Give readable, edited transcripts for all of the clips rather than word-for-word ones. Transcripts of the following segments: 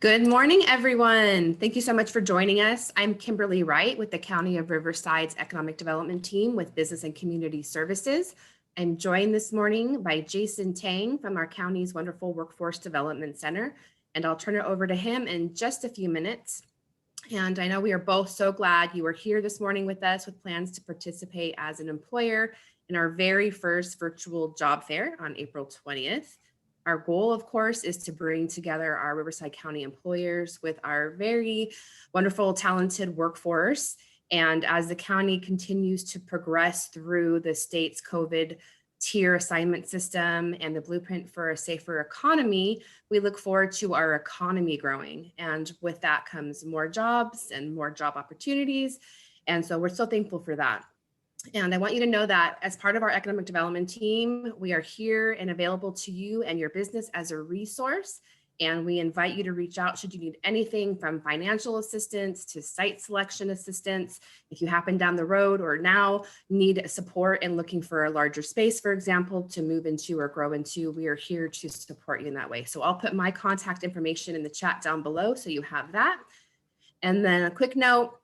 Good morning, everyone. Thank you so much for joining us. I'm Kimberly Wright with the County of Riverside's Economic Development Team with Business and Community Services. I'm joined this morning by Jason Tang from our county's wonderful Workforce Development Center, and I'll turn it over to him in just a few minutes. And I know we are both so glad you are here this morning with us with plans to participate as an employer in our very first virtual job fair on April 20th. Our goal, of course, is to bring together our Riverside County employers with our very wonderful, talented workforce. And as the county continues to progress through the state's COVID tier assignment system and the blueprint for a safer economy, we look forward to our economy growing. And with that comes more jobs and more job opportunities. And so we're so thankful for that. And I want you to know that as part of our economic development team, we are here and available to you and your business as a resource. And we invite you to reach out should you need anything from financial assistance to site selection assistance. If you happen down the road or now need support in looking for a larger space, for example, to move into or grow into, we are here to support you in that way. So I'll put my contact information in the chat down below so you have that. And then a quick note,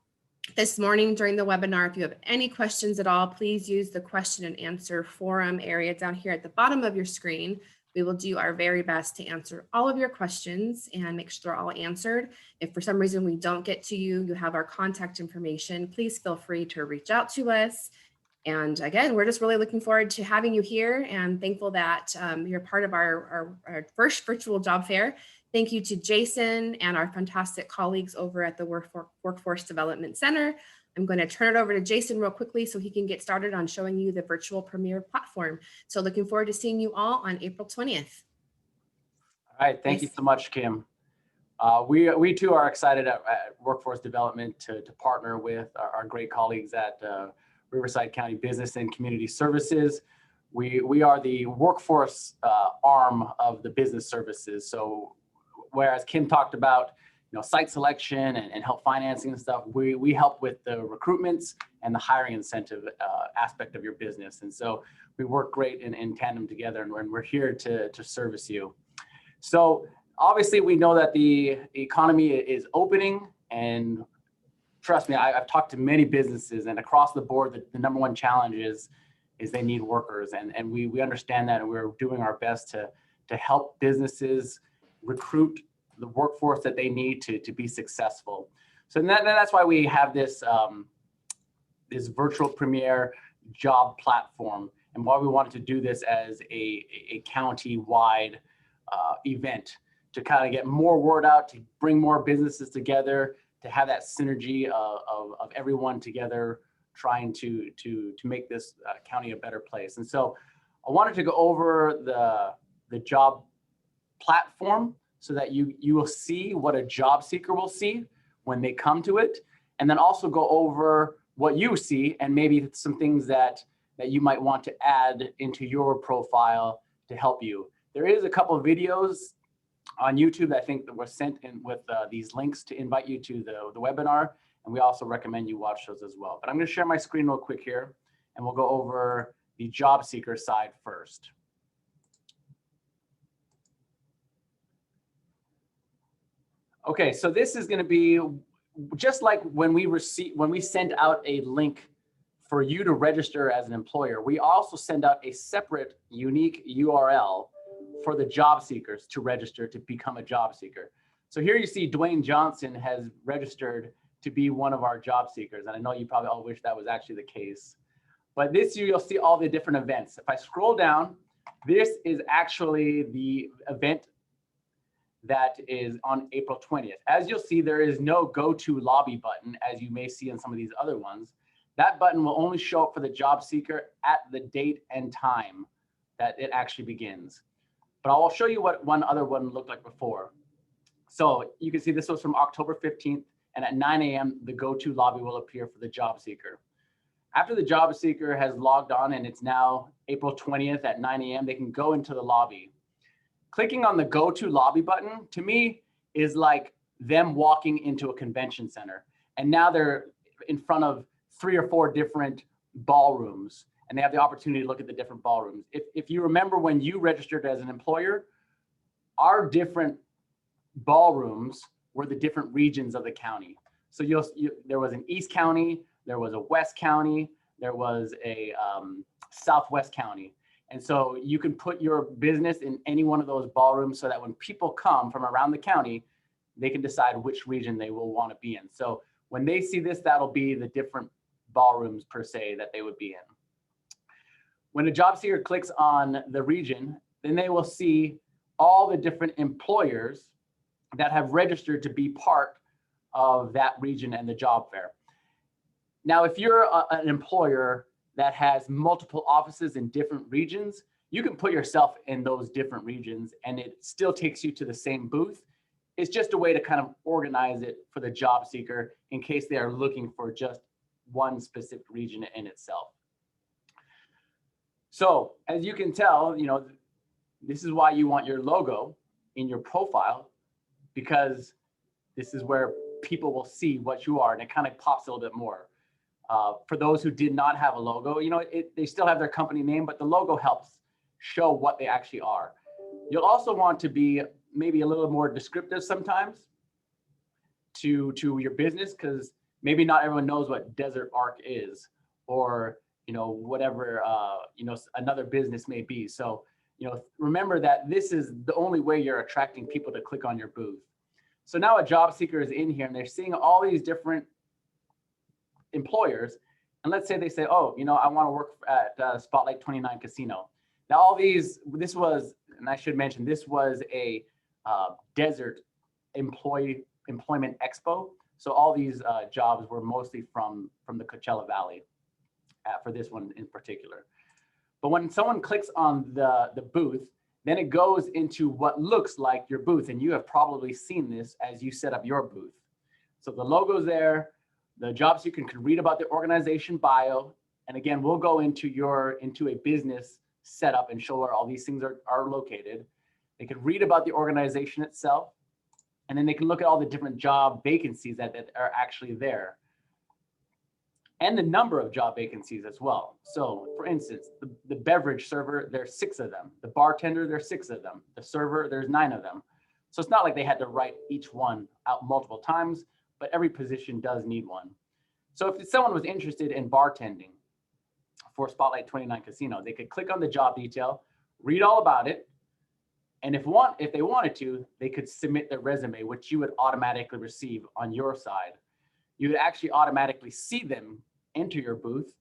this morning during the webinar, if you have any questions at all, please use the question and answer forum area down here at the bottom of your screen. We will do our very best to answer all of your questions and make sure they're all answered. If for some reason we don't get to you, you have our contact information. Please feel free to reach out to us. And again, we're just really looking forward to having you here and thankful that you're part of our first virtual job fair. Thank you to Jason and our fantastic colleagues over at the Workforce Development Center. I'm going to turn it over to Jason real quickly so he can get started on showing you the virtual premiere platform. So looking forward to seeing you all on April 20th. All right, thank you so much, Kim. We too are excited at Workforce Development to partner with our great colleagues at Riverside County Business and Community Services. We are the workforce arm of the business services. So whereas Kim talked about site selection and help financing and stuff, we help with the recruitments and the hiring incentive aspect of your business. And so we work great in tandem together, and we're here to service you. So obviously we know that the economy is opening, and trust me, I've talked to many businesses, and across the board, the number one challenge is they need workers. And we understand that, and we're doing our best to help businesses recruit the workforce that they need to be successful. So that's why we have this this virtual premiere job platform, and why we wanted to do this as a county-wide event to kind of get more word out, to bring more businesses together, to have that synergy of everyone together trying to make this county a better place. And so I wanted to go over the job platform so that you will see what a job seeker will see when they come to it, and then also go over what you see and maybe some things that you might want to add into your profile to help you. There is a couple of videos on YouTube that I think that were sent in with these links to invite you to the webinar, and we also recommend you watch those as well. But I'm going to share my screen real quick here, and we'll go over the job seeker side first. Okay, so this is going to be just like when we send out a link for you to register as an employer. We also send out a separate unique URL for the job seekers to register to become a job seeker. So here you see Dwayne Johnson has registered to be one of our job seekers. And I know you probably all wish that was actually the case. But this year you'll see all the different events. If I scroll down, this is actually the event that is on April 20th. As you'll see, there is no go to lobby button, as you may see in some of these other ones. That button will only show up for the job seeker at the date and time that it actually begins. But I'll show you what one other one looked like before. So you can see this was from October 15th, and at 9 a.m., the go-to lobby will appear for the job seeker. After the job seeker has logged on, and it's now April 20th at 9 a.m., they can go into the lobby. Clicking on the go-to lobby button, to me, is like them walking into a convention center. And now they're in front of 3 or 4 different ballrooms, and they have the opportunity to look at the different ballrooms. If you remember when you registered as an employer, our different ballrooms were the different regions of the county. So there was an East County, there was a West County, there was a Southwest County. And so you can put your business in any one of those ballrooms so that when people come from around the county, they can decide which region they will want to be in. So when they see this, that'll be the different ballrooms per se that they would be in. When a job seeker clicks on the region, then they will see all the different employers that have registered to be part of that region and the job fair. Now, if you're an employer that has multiple offices in different regions, you can put yourself in those different regions and it still takes you to the same booth. It's just a way to kind of organize it for the job seeker in case they are looking for just one specific region in itself. So as you can tell, this is why you want your logo in your profile, because this is where people will see what you are and it kind of pops a little bit more. For those who did not have a logo, they still have their company name, but the logo helps show what they actually are. You'll also want to be maybe a little more descriptive sometimes to your business, because maybe not everyone knows what Desert Arc is, or whatever another business may be. So remember that this is the only way you're attracting people to click on your booth. So now a job seeker is in here and they're seeing all these different employers, and let's say they say, oh, I want to work at Spotlight 29 Casino. Now all these, this was, and I should mention, this was a Desert Employment Expo. So all these jobs were mostly from the Coachella Valley for this one in particular. But when someone clicks on the booth, then it goes into what looks like your booth. And you have probably seen this as you set up your booth. So the logo's there. The job seeker can read about the organization bio. And again, we'll go into a business setup and show where all these things are located. They can read about the organization itself. And then they can look at all the different job vacancies that are actually there. And the number of job vacancies as well. So for instance, the beverage server, there's 6 of them. The bartender, there's 6 of them. The server, there's 9 of them. So it's not like they had to write each one out multiple times, but every position does need one. So if someone was interested in bartending for Spotlight 29 Casino, they could click on the job detail, read all about it. And if they wanted to, they could submit their resume, which you would automatically receive on your side. You would actually automatically see them enter your booth.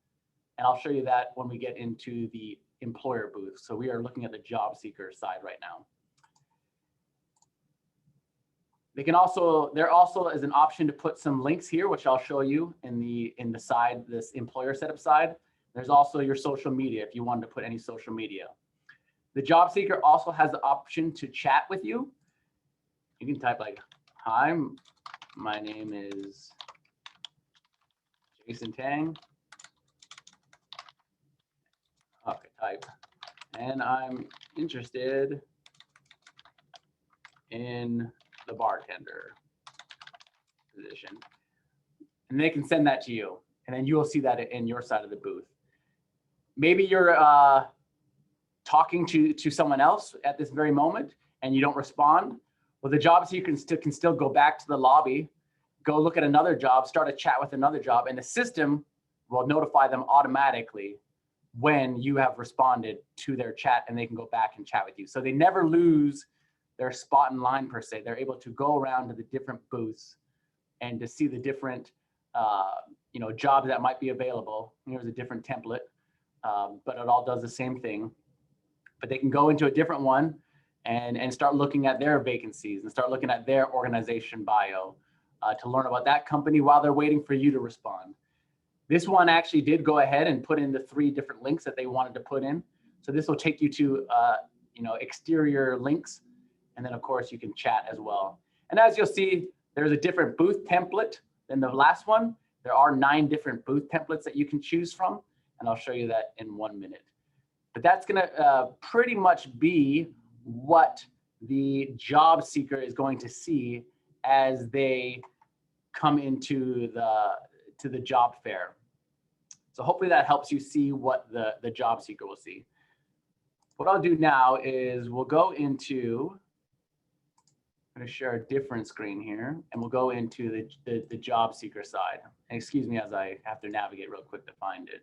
And I'll show you that when we get into the employer booth. So we are looking at the job seeker side right now. There also is an option to put some links here, which I'll show you in the side, this employer setup side. There's also your social media if you wanted to put any social media. The job seeker also has the option to chat with you. You can type like, hi, my name is Jason Tang. Okay, type. And I'm interested in the bartender position. And they can send that to you. And then you will see that in your side of the booth. Maybe you're talking to someone else at this very moment and you don't respond. Well, the job seeker can still go back to the lobby, go look at another job, start a chat with another job, and the system will notify them automatically when you have responded to their chat, and they can go back and chat with you. So they never lose their spot in line per se. They're able to go around to the different booths and to see the different jobs that might be available. Here's a different template, but it all does the same thing. But they can go into a different one and start looking at their vacancies and start looking at their organization bio to learn about that company while they're waiting for you to respond. This one actually did go ahead and put in the 3 different links that they wanted to put in. So this will take you to exterior links. And then of course you can chat as well. And as you'll see, there's a different booth template than the last one. There are 9 different booth templates that you can choose from. And I'll show you that in 1 minute. But that's gonna pretty much be what the job seeker is going to see as they come into the job fair. So hopefully that helps you see what the job seeker will see. What I'll do now is we'll go into I'm going to share a different screen here, and we'll go into the job seeker side. And excuse me as I have to navigate real quick to find it.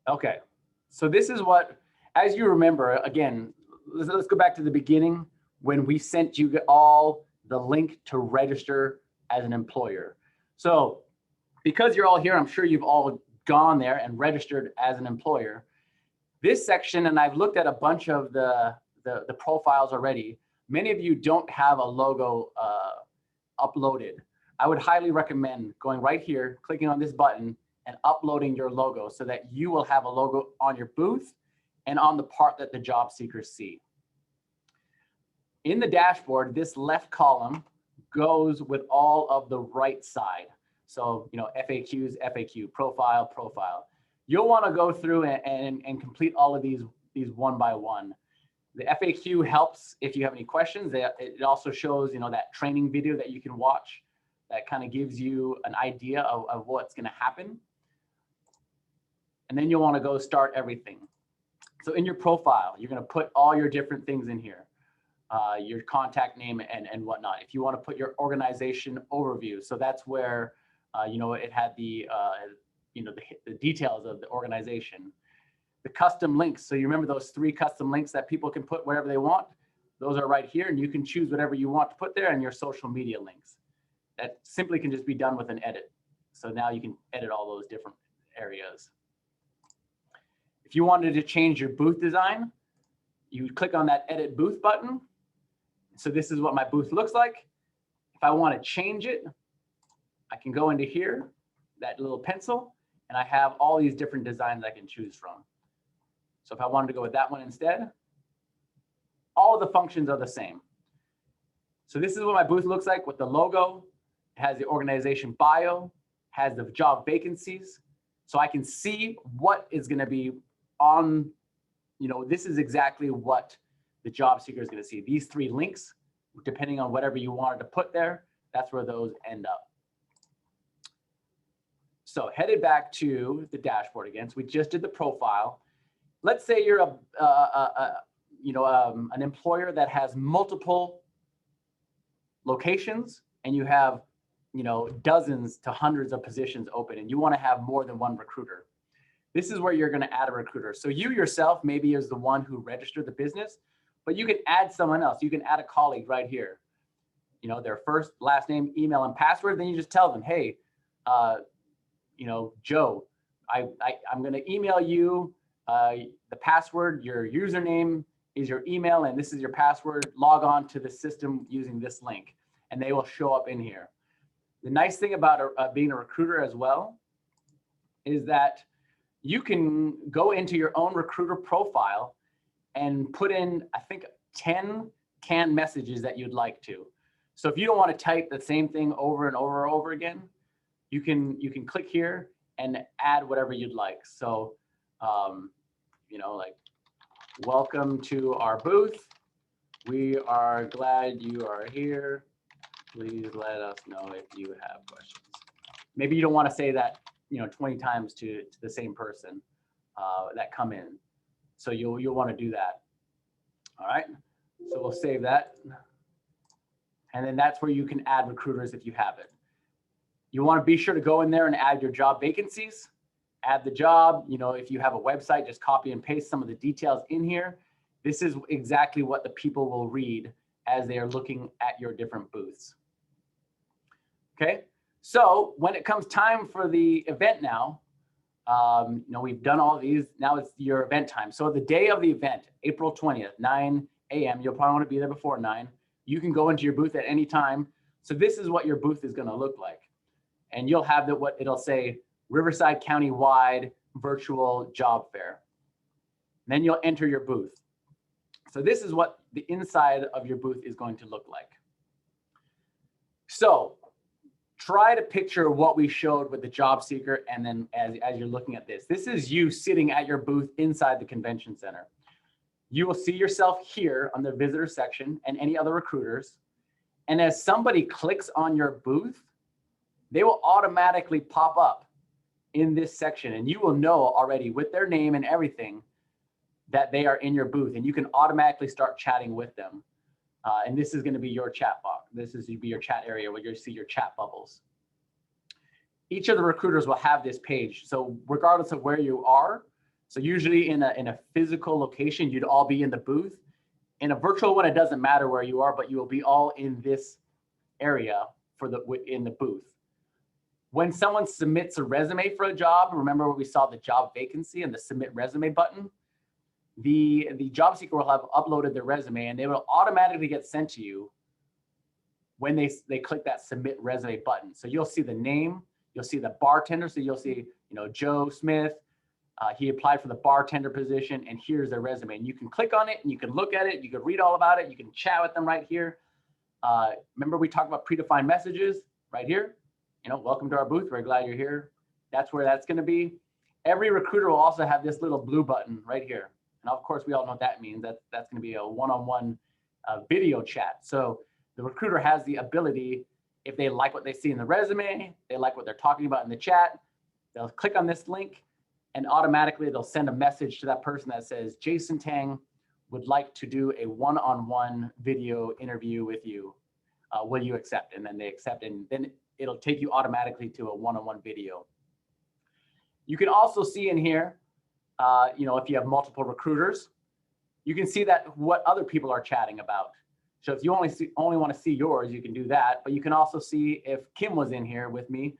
Okay, so this is what, as you remember, again, let's go back to the beginning when we sent you all the link to register as an employer. So because you're all here, I'm sure you've all gone there and registered as an employer. This section, and I've looked at a bunch of the profiles already, many of you don't have a logo uploaded. I would highly recommend going right here, clicking on this button, and uploading your logo so that you will have a logo on your booth and on the part that the job seekers see. In the dashboard, this left column goes with all of the right side. So, you know, FAQs, FAQ, profile, profile. You'll want to go through and complete all of these one by one. The FAQ helps if you have any questions. It also shows, you know, that training video that you can watch that kind of gives you an idea of what's going to happen. And then you'll want to go start everything. So in your profile, you're going to put all your different things in here, your contact name and whatnot. If you want to put your organization overview, so that's where, you know, it had the, you know, the details of the organization. The custom links. So you remember those 3 custom links that people can put wherever they want? Those are right here, and you can choose whatever you want to put there, and your social media links. That simply can just be done with an edit. So now you can edit all those different areas. If you wanted to change your booth design, you would click on that edit booth button. So this is what my booth looks like. If I want to change it, I can go into here, that little pencil, and I have all these different designs I can choose from. So if I wanted to go with that one instead, all of the functions are the same. So this is what my booth looks like with the logo. It has the organization bio, has the job vacancies. So I can see what is going to be on, you know, this is exactly what the job seeker is going to see. These 3 links, depending on whatever you wanted to put there, that's where those end up. So headed back to the dashboard again. So we just did the profile. Let's say you're an employer that has multiple locations, and you have, you know, dozens to hundreds of positions open, and you want to have more than one recruiter. This is where you're going to add a recruiter. So you yourself maybe is the one who registered the business, but you can add someone else. You can add a colleague right here. You know, their first, last name, email, and password. Then you just tell them, hey, you know, Joe, I'm going to email you the password. Your username is your email, and this is your password. Log on to the system using this link, and they will show up in here. The nice thing about being a recruiter as well is that you can go into your own recruiter profile and put in, I think, 10 canned messages that you'd like to. So if you don't want to type the same thing over and over and over again, you can click here and add whatever you'd like. So, you know, like, welcome to our booth. We are glad you are here. Please let us know if you have questions. Maybe you don't want to say that, you know, 20 times to the same person that come in. So you'll want to do that. All right. So we'll save that. And then that's where you can add recruiters if you have it. You want to be sure to go in there and add your job vacancies. Add the job. You know, if you have a website, just copy and paste some of the details in here. This is exactly what the people will read as they are looking at your different booths. Okay, so when it comes time for the event now, you know, we've done all these. Now it's your event time. So the day of the event, April 20th, 9 a.m., you'll probably want to be there before 9. You can go into your booth at any time. So this is what your booth is going to look like. And you'll have what it'll say, Riverside Countywide Virtual Job Fair. And then you'll enter your booth. So this is what the inside of your booth is going to look like. So try to picture what we showed with the job seeker, and then as you're looking at this, this is you sitting at your booth inside the convention center. You will see yourself here on the visitor section and any other recruiters. And as somebody clicks on your booth, they will automatically pop up in this section, and you will know already with their name and everything that they are in your booth, and you can automatically start chatting with them. And this is going to be your chat box. This is be your chat area where you see your chat bubbles. Each of the recruiters will have this page. So regardless of where you are, so usually in a physical location, you'd all be in the booth. In a virtual one, it doesn't matter where you are, but you will be all in this area in the booth. When someone submits a resume for a job, remember when we saw the job vacancy and the submit resume button? The job seeker will have uploaded their resume, and they will automatically get sent to you when they click that submit resume button. So you'll see the name, you'll see the bartender. So you'll see, Joe Smith, he applied for the bartender position, and here's their resume. And you can click on it and you can look at it. You can read all about it. You can chat with them right here. Remember we talked about predefined messages right here. Welcome to our booth. We're glad you're here. That's where that's going to be. Every recruiter will also have this little blue button right here. And of course, we all know what that means. That's going to be a one-on-one video chat. So the recruiter has the ability, if they like what they see in the resume, they like what they're talking about in the chat, they'll click on this link, and automatically they'll send a message to that person that says, Jason Tang would like to do a one-on-one video interview with you. Will you accept? And then they accept, and then it'll take you automatically to a one-on-one video. You can also see in here, if you have multiple recruiters, you can see that what other people are chatting about. So if you only want to see yours, you can do that. But you can also see if Kim was in here with me,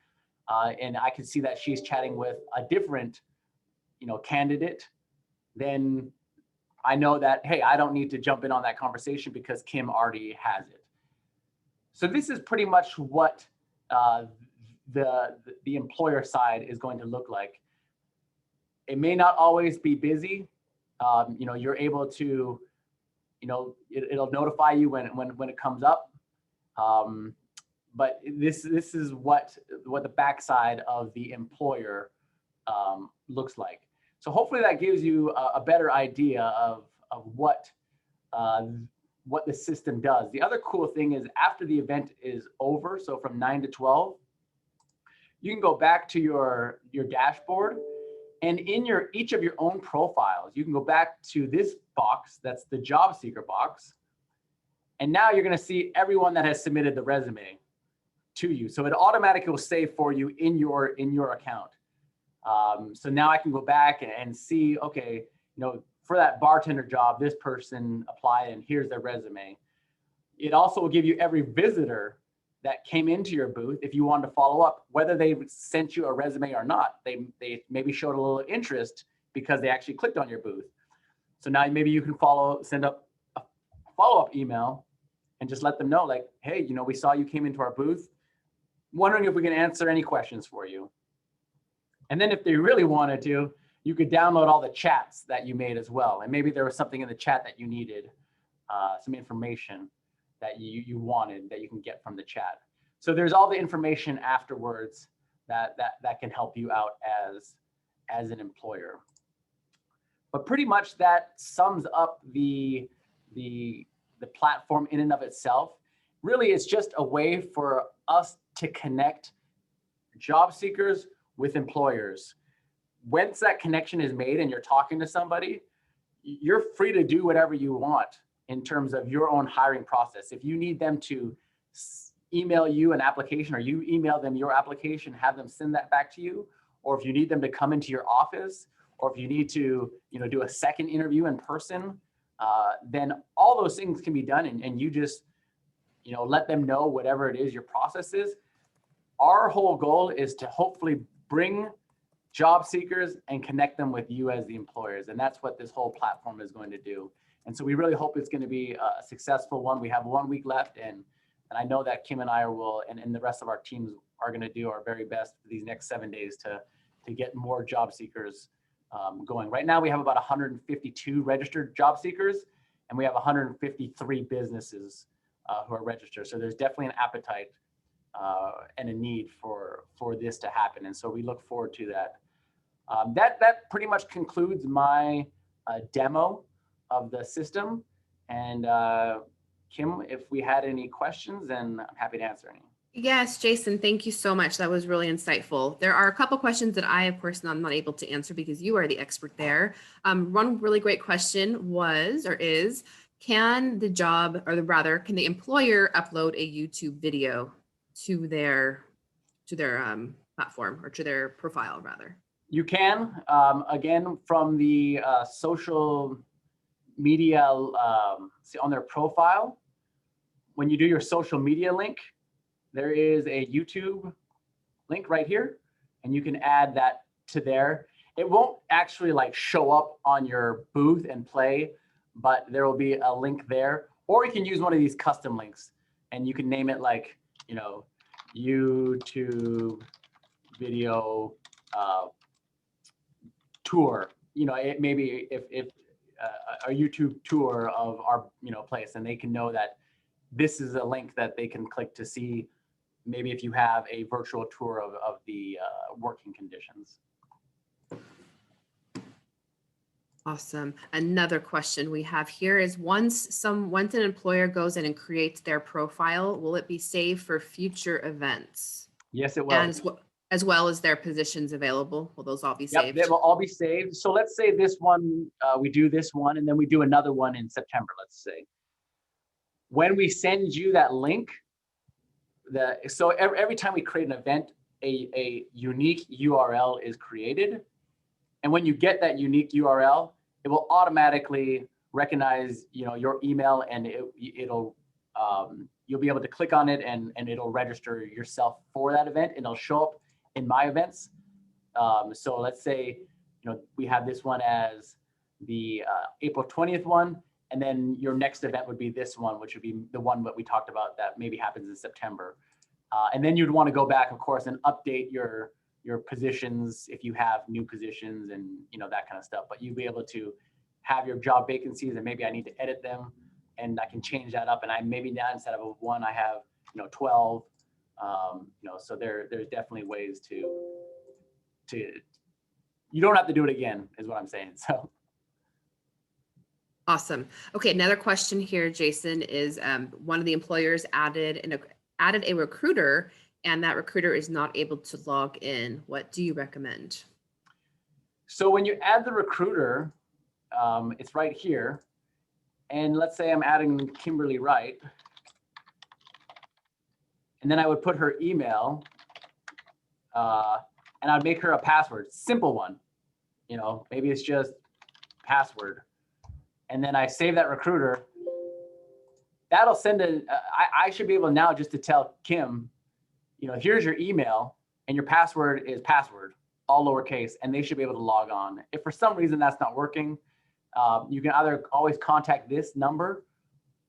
and I can see that she's chatting with a different, candidate. Then I know that, hey, I don't need to jump in on that conversation because Kim already has it. So this is pretty much what the employer side is going to look like. It may not always be busy. You're able to, it'll notify you when it comes up. But this is what the backside of the employer looks like. So hopefully that gives you a better idea of what the system does. The other cool thing is after the event is over, so from 9 to 12, you can go back to your dashboard, and in each of your own profiles, you can go back to this box, that's the job seeker box. And now you're going to see everyone that has submitted the resume to you. So it automatically will save for you in your account. So now I can go back and see, okay, for that bartender job, this person applied and here's their resume. It also will give you every visitor that came into your booth, if you wanted to follow up, whether they sent you a resume or not. They maybe showed a little interest because they actually clicked on your booth. So now maybe you can send up a follow-up email and just let them know, like, hey, we saw you came into our booth, wondering if we can answer any questions for you. And then if they really wanted to, you could download all the chats that you made as well. And maybe there was something in the chat that you needed, some information that you wanted that you can get from the chat. So there's all the information afterwards that can help you out as an employer. But pretty much that sums up the platform in and of itself. Really, it's just a way for us to connect job seekers with employers. Once that connection is made and you're talking to somebody, you're free to do whatever you want in terms of your own hiring process. If you need them to email you an application, or you email them your application, have them send that back to you, or if you need them to come into your office, or if you need to do a second interview in person, then all those things can be done, and you just let them know whatever it is your process is. Our whole goal is to hopefully bring job seekers and connect them with you as the employers. And that's what this whole platform is going to do. And so we really hope it's going to be a successful one. We have 1 week left, and I know that Kim and I and the rest of our teams are going to do our very best for these next 7 days to get more job seekers going. Right now, we have about 152 registered job seekers, and we have 153 businesses who are registered. So there's definitely an appetite and a need for this to happen. And so we look forward to that. That pretty much concludes my demo of the system. And Kim, if we had any questions, then I'm happy to answer any. Yes, Jason, thank you so much. That was really insightful. There are a couple questions that I, of course, am not able to answer because you are the expert there. One really great question was or is, can the job, or rather, can the employer upload a YouTube video to their platform or to their profile, rather? You can, again, from the social media, see on their profile, when you do your social media link, there is a YouTube link right here, and you can add that to there. It won't actually like show up on your booth and play, but there will be a link there. Or you can use one of these custom links, and you can name it like, you know, YouTube video tour. You know, it maybe if a YouTube tour of our place, and they can know that this is a link that they can click to see maybe if you have a virtual tour of the working conditions. Awesome. Another question we have here is once an employer goes in and creates their profile, will it be saved for future events? Yes, it will. And as well as their positions available, will those all be Yep, saved? they will all be saved. So let's say this one, we do this one, and then we do another one in September, let's say. When we send you that link, so every time we create an event, a unique URL is created. And when you get that unique URL, it will automatically recognize, your email, and it'll you'll be able to click on it, and it'll register yourself for that event, and it'll show up in my events. So let's say, we have this one as the April 20th one, and then your next event would be this one, which would be the one that we talked about that maybe happens in September. And then you'd want to go back, of course, and update your positions if you have new positions and that kind of stuff. But you'll be able to have your job vacancies, and maybe I need to edit them, and I can change that up. And I maybe now, instead of one, I have 12. So there's definitely ways to you don't have to do it again, is what I'm saying. So. Awesome. Okay, another question here, Jason, is one of the employers added a recruiter, and that recruiter is not able to log in. What do you recommend? So when you add the recruiter, it's right here. And let's say I'm adding Kimberly Wright. And then I would put her email, and I'd make her a password, simple one. Maybe it's just password. And then I save that recruiter. That'll send I should be able now just to tell Kim, here's your email, and your password is password, all lowercase, and they should be able to log on. If for some reason that's not working, you can either always contact this number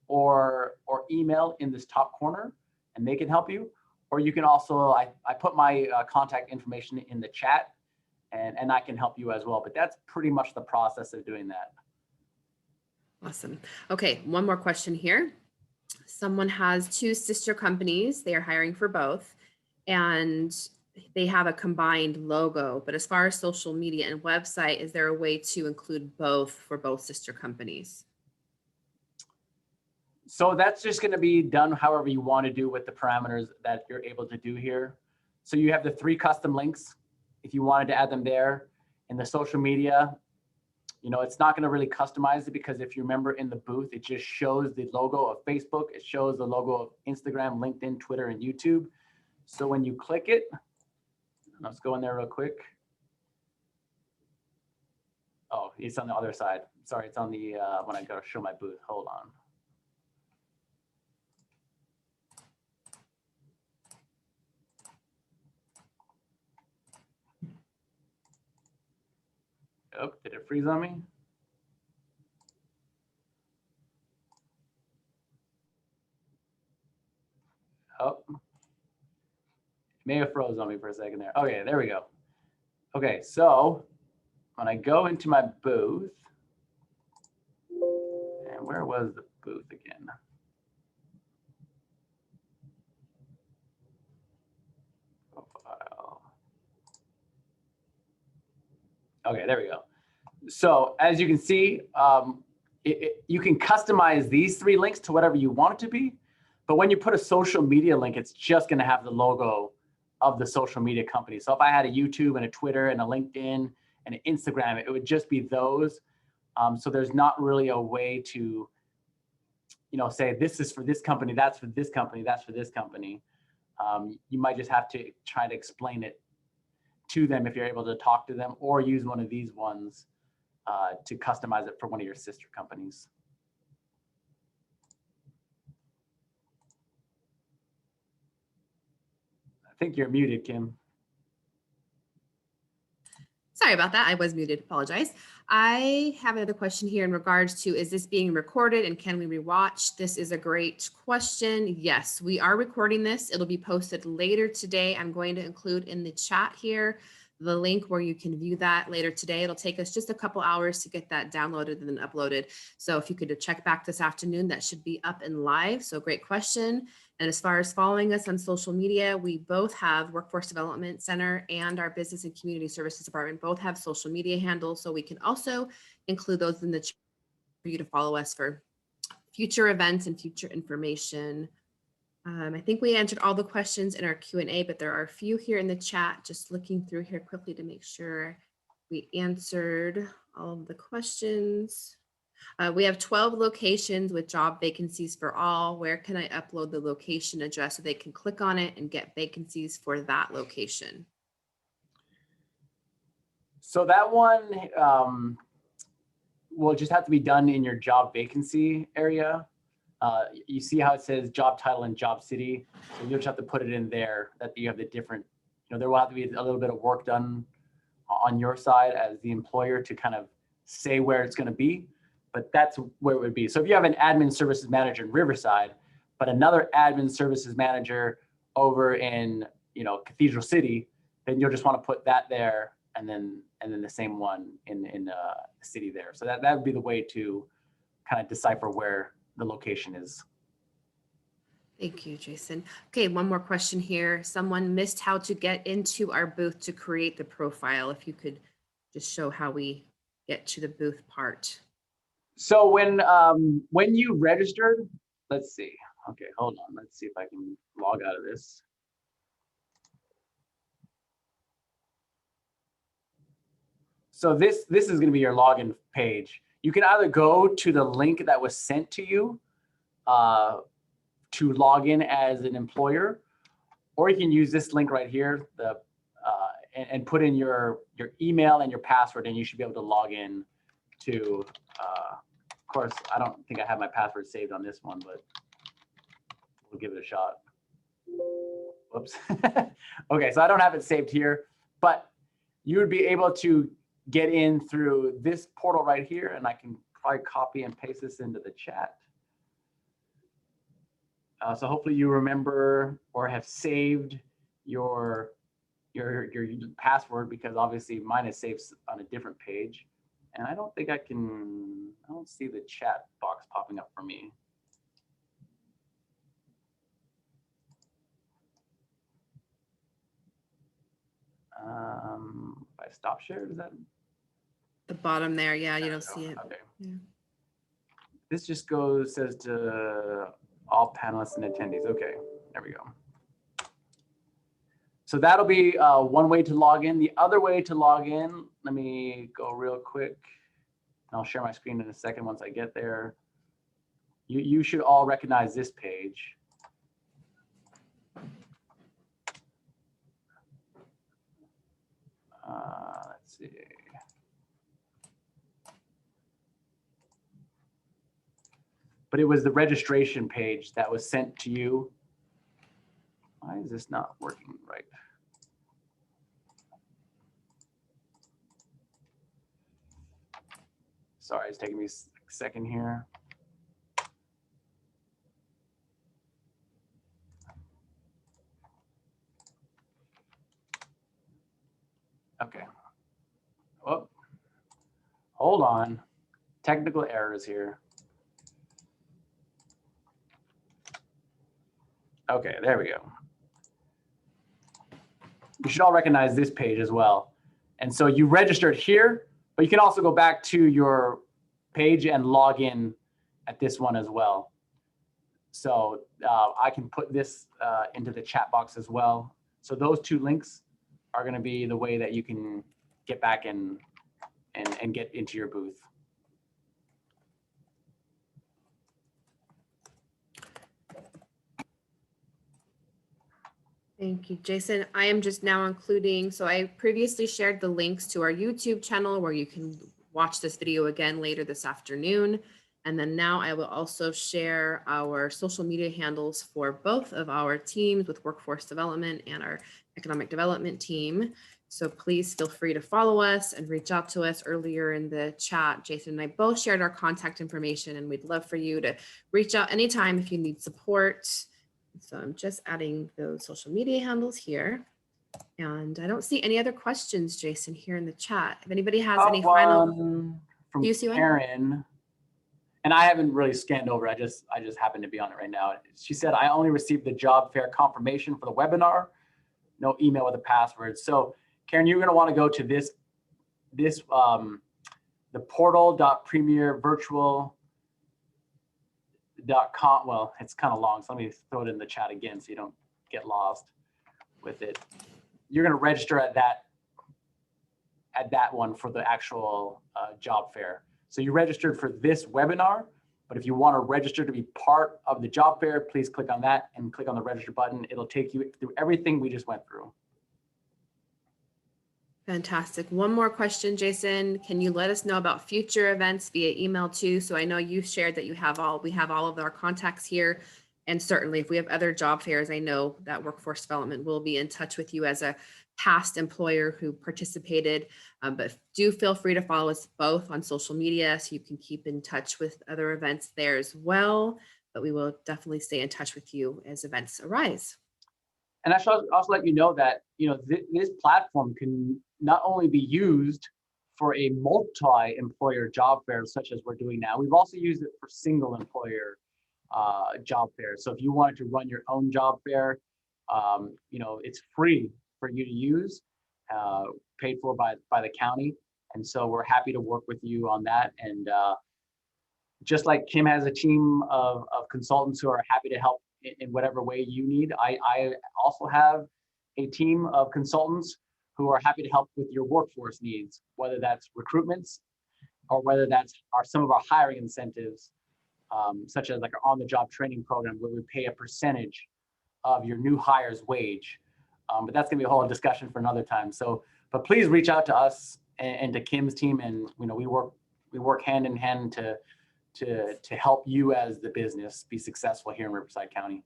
or email in this top corner, and they can help you. Or you can also, I put my contact information in the chat, and I can help you as well. But that's pretty much the process of doing that. Awesome. Okay, one more question here. Someone has two sister companies. They are hiring for both, and they have a combined logo. But as far as social media and website, is there a way to include both for both sister companies? So that's just going to be done however you want to do with the parameters that you're able to do here. So you have the 3 custom links. If you wanted to add them there in the social media, it's not going to really customize it, because if you remember in the booth, it just shows the logo of Facebook. It shows the logo of Instagram, LinkedIn, Twitter, and YouTube. So when you click it, let's go in there real quick. Oh, it's on the other side. Sorry, it's on the, when I go to show my booth, hold on. Oh, did it freeze on me? Oh, may have froze on me for a second there. Okay, there we go. Okay, so when I go into my booth, and where was the booth again? Profile. Okay, there we go. So as you can see, you can customize these 3 links to whatever you want it to be. But when you put a social media link, it's just going to have the logo of the social media company. So if I had a YouTube and a Twitter and a LinkedIn and an Instagram, it would just be those. So there's not really a way to, say this is for this company, that's for this company, that's for this company. You might just have to try to explain it to them if you're able to talk to them, or use one of these ones to customize it for one of your sister companies. I think you're muted, Kim. Sorry about that. I was muted. Apologize. I have another question here in regards to, is this being recorded and can we rewatch? This is a great question. Yes, we are recording this. It'll be posted later today. I'm going to include in the chat here the link where you can view that later today. It'll take us just a couple hours to get that downloaded and then uploaded. So if you could check back this afternoon, that should be up and live. So great question. And as far as following us on social media, we both have Workforce Development Center and our Business and Community Services Department both have social media handles. So we can also include those in the chat for you to follow us for future events and future information. I think we answered all the questions in our Q&A, but there are a few here in the chat. Just looking through here quickly to make sure we answered all of the questions. We have 12 locations with job vacancies for all. Where can I upload the location address so they can click on it and get vacancies for that location? So that one will just have to be done in your job vacancy area. You see how it says job title and job city. So you'll just have to put it in there that you have the different, there will have to be a little bit of work done on your side as the employer to kind of say where it's going to be, but that's where it would be. So if you have an admin services manager in Riverside, but another admin services manager over in, Cathedral City, then you'll just want to put that there and then the same one in the city there. So that would be the way to kind of decipher where the location is. Thank you, Jason. Okay, one more question here. Someone missed how to get into our booth to create the profile. If you could just show how we get to the booth part. So when you registered, let's see. Okay, hold on. Let's see if I can log out of this. So this is going to be your login page. You can either go to the link that was sent to you to log in as an employer, or you can use this link right here, and put in your email and your password, and you should be able to log in to. Of course, I don't think I have my password saved on this one, but we'll give it a shot. Whoops. Okay, so I don't have it saved here, but you would be able to get in through this portal right here, and I can probably copy and paste this into the chat. So hopefully you remember or have saved your password, because obviously mine is saved on a different page. And I don't think I don't see the chat box popping up for me. If I stop share, does that? The bottom there, yeah, you don't see it. Okay. Yeah. This just says to all panelists and attendees. Okay, there we go. So that'll be one way to log in. The other way to log in, let me go real quick. I'll share my screen in a second once I get there. You should all recognize this page. Let's see. But it was the registration page that was sent to you. Why is this not working right? Sorry, it's taking me a second here. Okay. Oh, hold on. Technical errors here. Okay, there we go. You should all recognize this page as well. And so you registered here, but you can also go back to your page and log in at this one as well. So I can put this into the chat box as well. So those two links are going to be the way that you can get back and get into your booth. Thank you, Jason. I am just now including, so I previously shared the links to our YouTube channel where you can watch this video again later this afternoon. And then now I will also share our social media handles for both of our teams with workforce development and our economic development team. So please feel free to follow us and reach out to us. Earlier in the chat, Jason and I both shared our contact information, and we'd love for you to reach out anytime if you need support. So I'm just adding those social media handles here. And I don't see any other questions, Jason, here in the chat. If anybody has any final, from do you see one? Karen, and I haven't really scanned over. I just happen to be on it right now. She said, I only received the job fair confirmation for the webinar, no email with a password. So Karen, you're going to want to go to the portal.premiervirtual.com. Well, it's kind of long, so let me throw it in the chat again so you don't get lost with it. You're going to register at that one for the actual job fair. So you registered for this webinar, but if you want to register to be part of the job fair, please click on that and click on the register button. It'll take you through everything we just went through. Fantastic. One more question, Jason. Can you let us know about future events via email too? So I know you shared that we have all of our contacts here. And certainly if we have other job fairs, I know that workforce development will be in touch with you as a past employer who participated. But do feel free to follow us both on social media so you can keep in touch with other events there as well. But we will definitely stay in touch with you as events arise. And I should also let you know that, this platform can not only be used for a multi-employer job fair, such as we're doing now, we've also used it for single employer job fairs. So if you wanted to run your own job fair, it's free for you to use, paid for by the county. And so we're happy to work with you on that. And just like Kim has a team of consultants who are happy to help in whatever way you need, I also have a team of consultants who are happy to help with your workforce needs, whether that's recruitments or whether that's some of our hiring incentives, such as like our on-the-job training program where we pay a percentage of your new hire's wage. But that's gonna be a whole discussion for another time. So, but please reach out to us and to Kim's team, and we work hand in hand to help you as the business be successful here in Riverside County.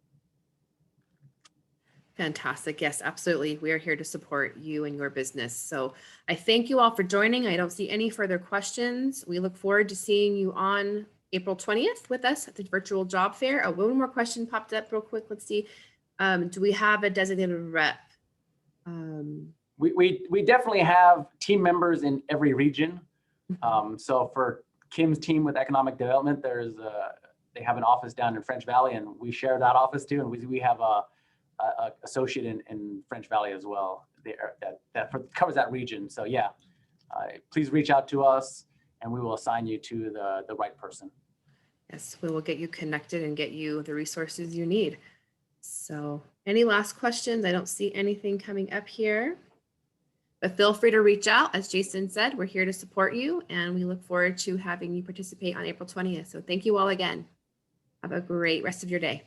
Fantastic. Yes, absolutely. We are here to support you and your business. So I thank you all for joining. I don't see any further questions. We look forward to seeing you on April 20th with us at the virtual job fair. Oh, one more question popped up real quick. Let's see. Do we have a designated rep? We definitely have team members in every region. So for Kim's team with economic development, they have an office down in French Valley, and we share that office too. And we have a associate in French Valley as well that covers that region. So yeah, please reach out to us and we will assign you to the right person. Yes, we will get you connected and get you the resources you need. So any last questions? I don't see anything coming up here, but feel free to reach out. As Jason said, we're here to support you, and we look forward to having you participate on April 20th. So thank you all again. Have a great rest of your day.